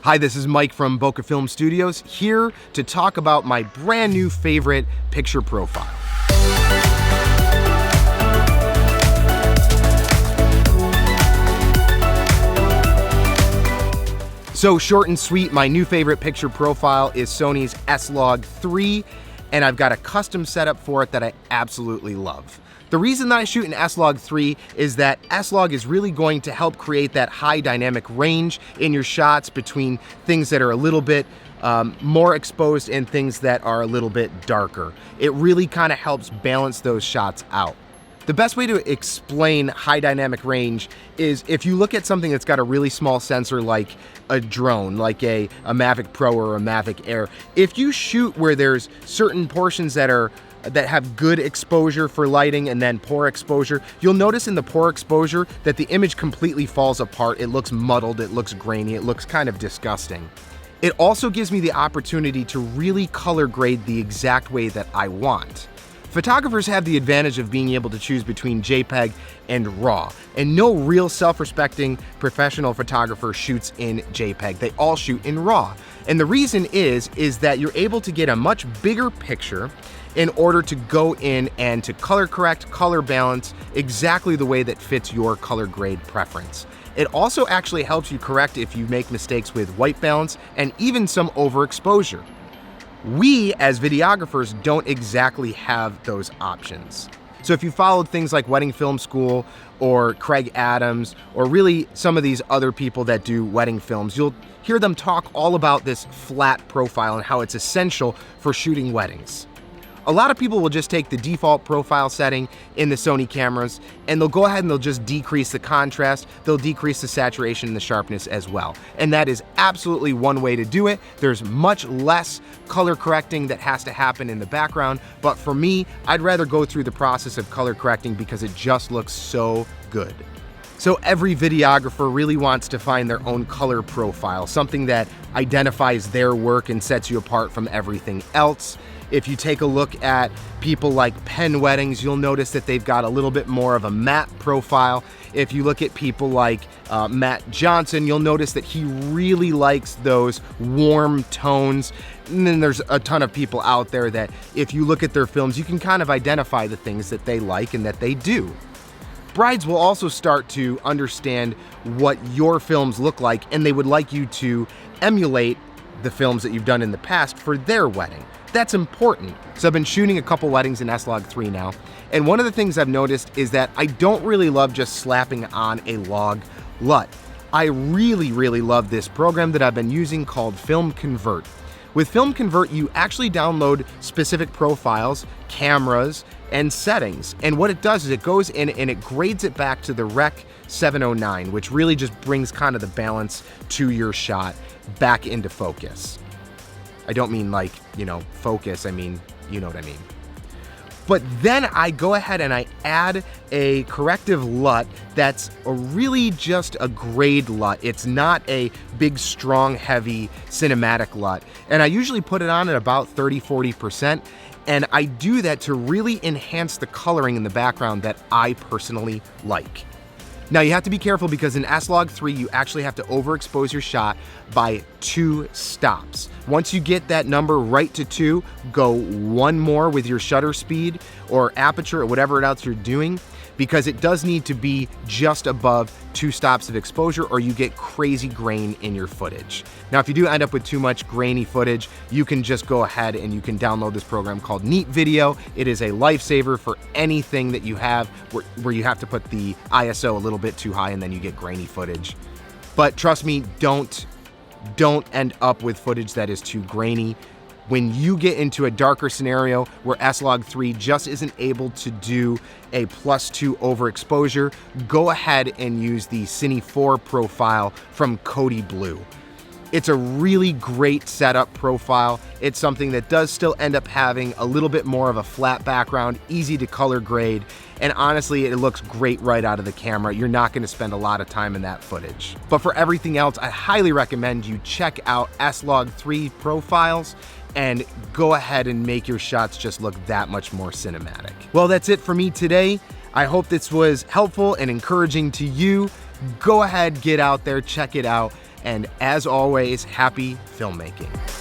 Hi, this is Mike from Bokeh Film Studios, here to talk about my brand new favorite picture profile. So short and sweet, my new favorite picture profile is Sony's SLog3, and I've got a custom setup for it that I absolutely love. The reason that I shoot in SLog3 is that SLog is really going to help create that high dynamic range in your shots between things that are a little bit more exposed and things that are a little bit darker. It really kind of helps balance those shots out. The best way to explain high dynamic range is if you look at something that's got a really small sensor like a drone, like a Mavic Pro or a Mavic Air. If you shoot where there's certain portions that have good exposure for lighting and then poor exposure, you'll notice in the poor exposure that the image completely falls apart. It looks muddled, it looks grainy, it looks kind of disgusting. It also gives me the opportunity to really color grade the exact way that I want. Photographers have the advantage of being able to choose between JPEG and RAW, and no real self-respecting professional photographer shoots in JPEG. They all shoot in RAW. And the reason is that you're able to get a much bigger picture in order to go in and to color correct, color balance exactly the way that fits your color grade preference. It also actually helps you correct if you make mistakes with white balance and even some overexposure. We, as videographers, don't exactly have those options. So if you followed things like Wedding Film School or Craig Adams, or really some of these other people that do wedding films, you'll hear them talk all about this flat profile and how it's essential for shooting weddings. A lot of people will just take the default profile setting in the Sony cameras and they'll go ahead and they'll just decrease the contrast, they'll decrease the saturation and the sharpness as well. And that is absolutely one way to do it. There's much less color correcting that has to happen in the background, but for me, I'd rather go through the process of color correcting because it just looks so good. So every videographer really wants to find their own color profile, something that identifies their work and sets you apart from everything else. If you take a look at people like Penn Weddings, you'll notice that they've got a little bit more of a matte profile. If you look at people like Matt Johnson, you'll notice that he really likes those warm tones. And then there's a ton of people out there that if you look at their films, you can kind of identify the things that they like and that they do. Brides will also start to understand what your films look like, and they would like you to emulate the films that you've done in the past for their wedding. That's important. So I've been shooting a couple weddings in SLog3 now, and one of the things I've noticed is that I don't really love just slapping on a log LUT. I really love this program that I've been using called Film Convert. With Film Convert, you actually download specific profiles, cameras, and settings. And what it does is it goes in and it grades it back to the Rec 709, which really just brings kind of the balance to your shot back into focus. I don't mean like, focus, I mean, you know what I mean. But then I go ahead and I add a corrective LUT that's really just a grade LUT. It's not a big, strong, heavy cinematic LUT. And I usually put it on at about 30–40%. And I do that to really enhance the coloring in the background that I personally like. Now you have to be careful because in SLog3 you actually have to overexpose your shot by 2 stops. Once you get that number right to 2, go 1 more with your shutter speed or aperture or whatever else you're doing, because it does need to be just above 2 stops of exposure or you get crazy grain in your footage. Now if you do end up with too much grainy footage, you can just go ahead and you can download this program called Neat Video. It is a lifesaver for anything that you have where you have to put the ISO a little bit too high and then you get grainy footage. But trust me, don't end up with footage that is too grainy. When you get into a darker scenario where SLog3 just isn't able to do a +2 overexposure, go ahead and use the Cine 4 profile from Cody Blue. It's a really great setup profile. It's something that does still end up having a little bit more of a flat background, easy to color grade, and honestly, it looks great right out of the camera. You're not gonna spend a lot of time in that footage. But for everything else, I highly recommend you check out SLog3 profiles and go ahead and make your shots just look that much more cinematic. Well, that's it for me today. I hope this was helpful and encouraging to you. Go ahead, get out there, check it out. And as always, happy filmmaking.